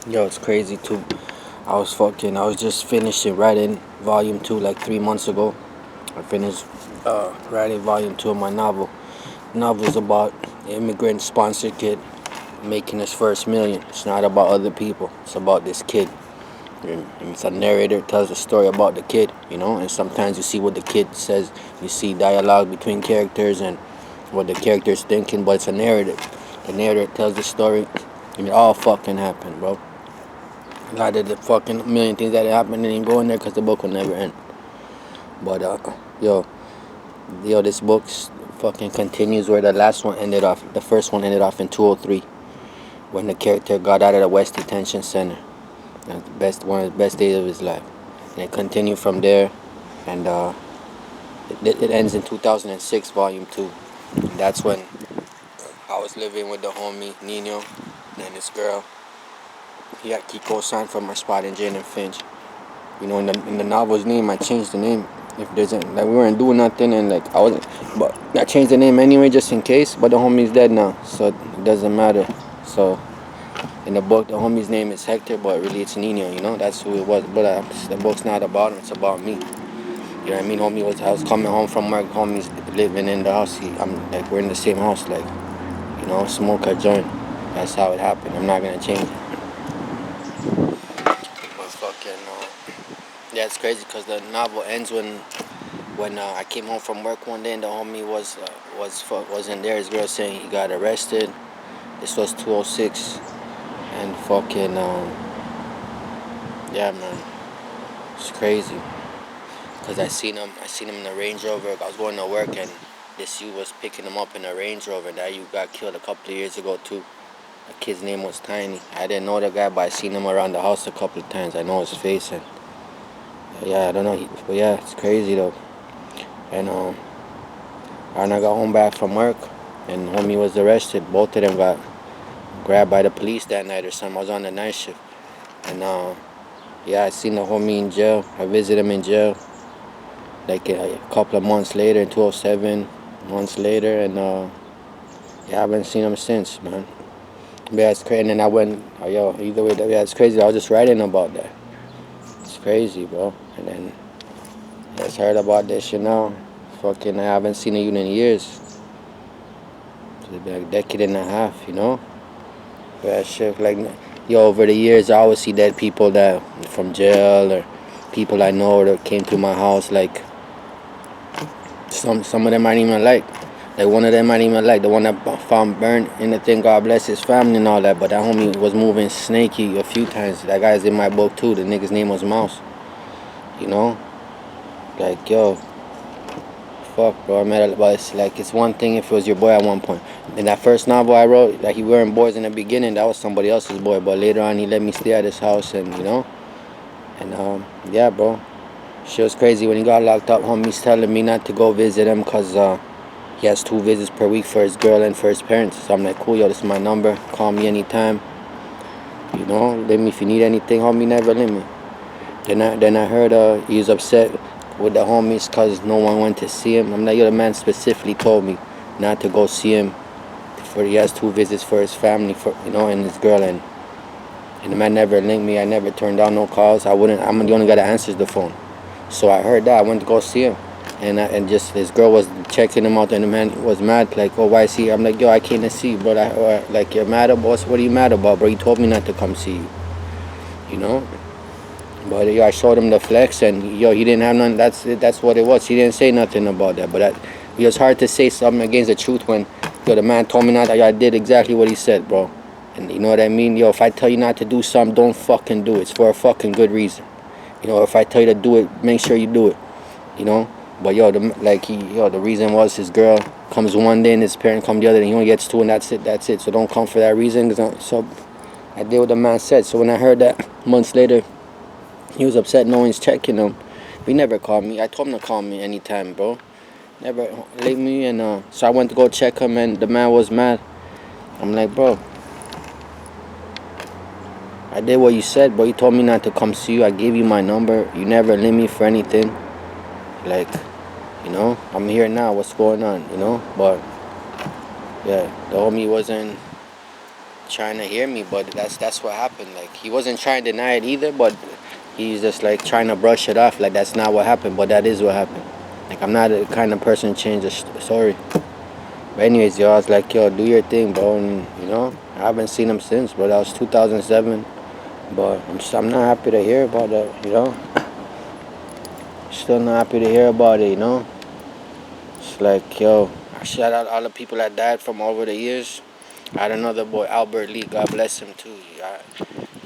Yo, it's crazy too. I was just finishing writing volume 2 like 3 months ago. I finished writing volume 2 of my novel. The novel is about an immigrant sponsored kid making his first million. It's not about other people, it's about this kid. And it's a narrator tells a story about the kid, and sometimes you see what the kid says. You see dialogue between characters and what the character's thinking, but it's a narrative. The narrator tells the story, and it all fucking happened, bro. A lot of the fucking million things that happened didn't even go in there because the book will never end. But yo, this book fucking continues where the last one ended off. The first one ended off in 203 when the character got out of the West Detention Center. One of the best days of his life. And it continued from there, and it ends in 2006, volume 2. And that's when I was living with the homie Nino and this girl. He co-signed for my spot in Jane and Finch. In the novel's name, I changed the name. If there's like we weren't doing nothing, and like I wasn't, but I changed the name anyway just in case. But the homie's dead now, so it doesn't matter. So in the book, the homie's name is Hector, but really it's Nino. That's who it was. But the book's not about him; it's about me. You know what I mean? I was coming home from work. Homie's living in the house. We're in the same house. Smoke a joint. That's how it happened. I'm not gonna change it. But yeah, it's crazy because the novel ends when I came home from work one day and the homie wasn't there. His girl saying he got arrested. This was 206, and yeah, man, it's crazy. Cause I seen him in a Range Rover. I was going to work and this you was picking him up in a Range Rover. That you got killed a couple of years ago too. The kid's name was Tiny. I didn't know the guy, but I seen him around the house a couple of times. I know his face and yeah, I don't know. But yeah, it's crazy though. And I got home back from work and homie was arrested. Both of them got grabbed by the police that night or something. I was on the night shift. And yeah, I seen the homie in jail. I visited him in jail like a couple of months later in 2007, months later, and yeah, I haven't seen him since, man. Yeah, it's crazy. And then I went, either way, yeah, it's crazy. I was just writing about that. It's crazy, bro. And then I just heard about this shit now. I haven't seen you in years. It's been like a decade and a half. Yeah, shit, over the years, I always see dead people that from jail or people I know that came to my house, like, some of them I didn't even like. Like one of them I didn't even like. The one that found burned in the thing. God bless his family and all that. But that homie was moving snaky a few times. That guy's in my book too. The nigga's name was Mouse. You know, like yo, fuck, bro. But it's one thing if it was your boy at one point. In that first novel I wrote, like he weren't boys in the beginning. That was somebody else's boy. But later on he let me stay at his house and yeah, bro. Shit was crazy when he got locked up. Homie's telling me not to go visit him because he has 2 visits per week for his girl and for his parents. So I'm like, cool, yo, this is my number. Call me anytime. Let me if you need anything, homie, never let me. Then I heard he was upset with the homies because no one went to see him. I'm like, yo, the man specifically told me not to go see him. He has 2 visits for his family, and his girl, and the man never linked me. I never turned down no calls. I'm the only guy that answers the phone. So I heard that. I went to go see him. And just his girl was checking him out, and the man was mad, like, oh, why is he? I'm like, yo, I came to see you, bro. Like, you're mad about what are you mad about, bro? He told me not to come see you. But yo, I showed him the flex, and yo, he didn't have none. That's what it was. He didn't say nothing about that. But it was hard to say something against the truth when yo, the man told me not. I did exactly what he said, bro. And you know what I mean? Yo, if I tell you not to do something, don't fucking do it. It's for a fucking good reason. If I tell you to do it, make sure you do it. But yo, the reason was his girl comes one day and his parent come the other, and he only gets 2, and that's it. So don't come for that reason. So I did what the man said. So when I heard that months later, he was upset. No one's checking him. He never called me. I told him to call me anytime, bro. Never leave me. And so I went to go check him, and the man was mad. I'm like, bro, I did what you said, bro. You told me not to come see you. I gave you my number. You never leave me for anything. Like, I'm here now. What's going on? But yeah, the homie wasn't. trying to hear me, but that's what happened. Like he wasn't trying to deny it either, but he's just like trying to brush it off, like that's not what happened, but that is what happened. Like I'm not the kind of person to change the story. But anyways, yo, I was like, yo, do your thing, bro, and you know, I haven't seen him since, but that was 2007. But I'm not happy to hear about that, you know. Still not happy to hear about it, you know. It's like, yo, I shout out all the people that died from over the years. I had another boy, Albert Lee, God bless him too.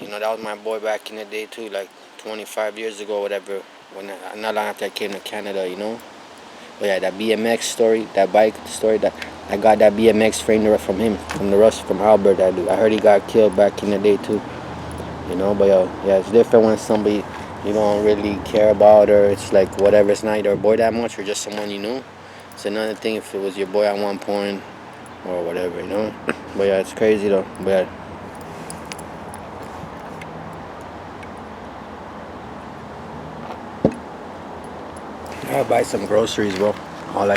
You know, that was my boy back in the day too, like 25 years ago, whatever. Not long after I came to Canada, you know. But yeah, that BMX story, that bike story, that I got that BMX frame from him, from the Russ, from Albert. I heard he got killed back in the day too, you know. But yo, yeah, it's different when somebody you don't really care about, or it's like whatever, it's not your boy that much, or just someone you knew. It's another thing if it was your boy at one point or whatever, you know. But yeah, it's crazy though. But yeah. I'll buy some groceries, bro. All I got.